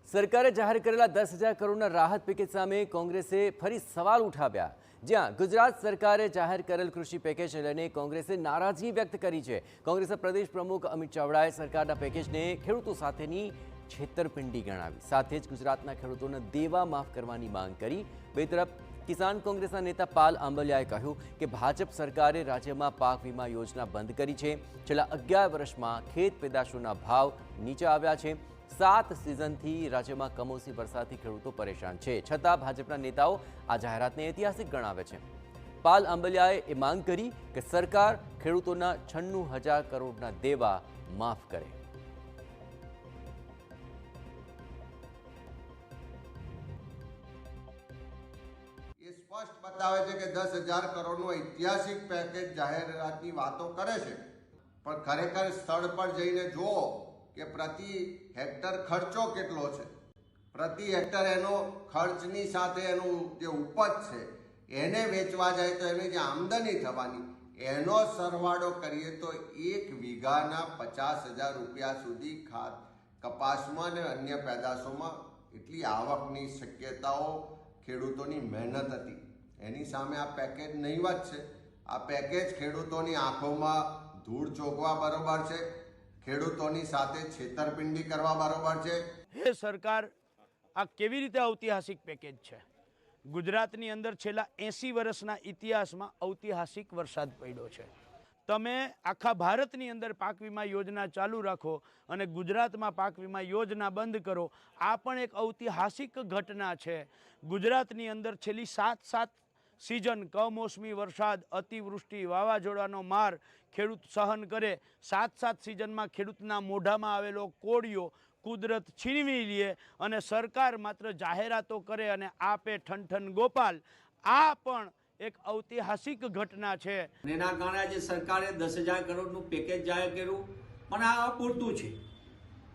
સરકારે જાહેર કરેલા 10,000 કરોડના રાહત પેકેજ સામે કોંગ્રેસે ફરી સવાલ ઉઠાવ્યા। જ્યાં ગુજરાત સરકારે જાહેર કરેલ કૃષિ પેકેજને લઈને કોંગ્રેસે નારાજગી વ્યક્ત કરી છે। કોંગ્રેસના પ્રદેશ પ્રમુખ અમિત ચાવડાએ સરકારના પેકેજને ખેડૂતો સાથેની છેતરપિંડી ગણાવી। સાથે જ ગુજરાતના ખેડૂતોના દેવા માફ કરવાની માંગ કરી। બે તરફ કિસાન કોંગ્રેસના નેતા પાલ આંબલિયાએ કહ્યું કે ભાજપ સરકારે રાજ્યમાં પાક વીમા યોજના બંધ કરી છે। છેલ્લા 11 વર્ષમાં ખેત પેદાશોના ભાવ નીચે આવ્યા છે। 7 સિઝનથી રાજ્યમાં કમોસમી વરસાદથી ખેડૂતો પરેશાન છે, છતાં ભાજપના નેતાઓ આ જાહેરાતને ઐતિહાસિક ગણાવે છે। પાલ આંબલિયાએ એ માંગ કરી કે સરકાર ખેડૂતોના 96,000 કરોડના દેવા માફ કરે। એ સ્પષ્ટ બતાવે છે કે 10,000 કરોડનું ઐતિહાસિક પેકેજ જાહેરાતની વાતો કરે છે, પણ ખરેખર સ્થળ પર જઈને જુઓ કે પ્રતિ હેક્ટર ખર્ચો કેટલો છે। પ્રતિ હેક્ટર એનો ખર્ચની સાથે એનું જે ઉપજ છે એને વેચવા જાય તો એની જે આમદની થવાની એનો સરવાળો કરીએ તો 1 વીઘાના 50,000 રૂપિયા સુધી કપાસમાં અને અન્ય પેદાશોમાં એટલી આવકની શક્યતાઓ ખેડૂતોની મહેનત હતી, એની સામે આ પેકેજ નહીવત છે। આ પેકેજ ખેડૂતોની આંખોમાં ધૂળ ચોકવા બરોબર છે, ખેડૂતોની સાથે છેતરપિંડી કરવા બરોબર છે। હે સરકાર, આ કેવી રીતે ઐતિહાસિક પેકેજ છે? ગુજરાતની અંદર છેલ્લા 80 વર્ષના ઇતિહાસમાં ઐતિહાસિક વરસાદ પડ્યો છે। તમે આખા ભારતની અંદર પાક વીમા યોજના ચાલુ રાખો અને ગુજરાતમાં પાક વીમા યોજના બંધ કરો, આ પણ એક ઐતિહાસિક ઘટના છે। ગુજરાતની અંદર છેલ્લી 7 સિઝન કમોસમી વરસાદ, અતિવૃષ્ટિ, વાવાઝોડાનો માર ખેડૂત સહન કરે। 7 સિઝનમાં ખેડૂતના મોઢામાં આવેલો કોળિયો કુદરત છીનવી લે અને સરકાર માત્ર જાહેરાતો કરે અને આપે ઠનઠન ગોપાલ। આ પણ એક ઐતિહાસિક ઘટના છે। એના કારણે આજે સરકારે 10,000 કરોડનું પેકેજ જાહેર કર્યું, પણ આ અપૂરતું છે।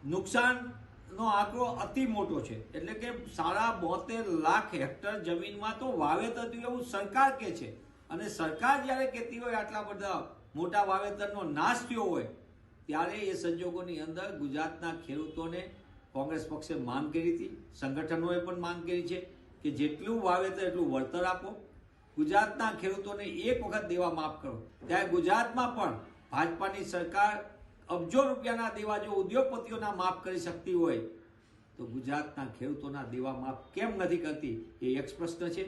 નુકસાનનો આંકડો અતિ મોટો છે, એટલે કે 72 લાખ હેક્ટર જમીનમાં તો વાવેતર થયું એવું સરકાર કહે છે, અને સરકાર જ્યારે કહેતી હોય આટલા બધા મોટા વાવેતરનો નાશ થયો હોય, ત્યારે એ સંજોગોની અંદર ગુજરાતના ખેડૂતોને કોંગ્રેસ પક્ષે માંગ કરી હતી, સંગઠનોએ પણ માંગ કરી છે કે જેટલું વાવેતર એટલું વળતર આપો, ગુજરાતના ખેડૂતોને એક વખત દેવા માફ કરો। ત્યારે ગુજરાતમાં પણ ભાજપાની સરકાર અબજો રૂપિયાના દેવા જો ઉદ્યોગપતિઓના માફ કરી શકતી હોય તો ગુજરાતના ખેડૂતોના દેવા માફ કેમ નથી કરતી, એ એક પ્રશ્ન છે।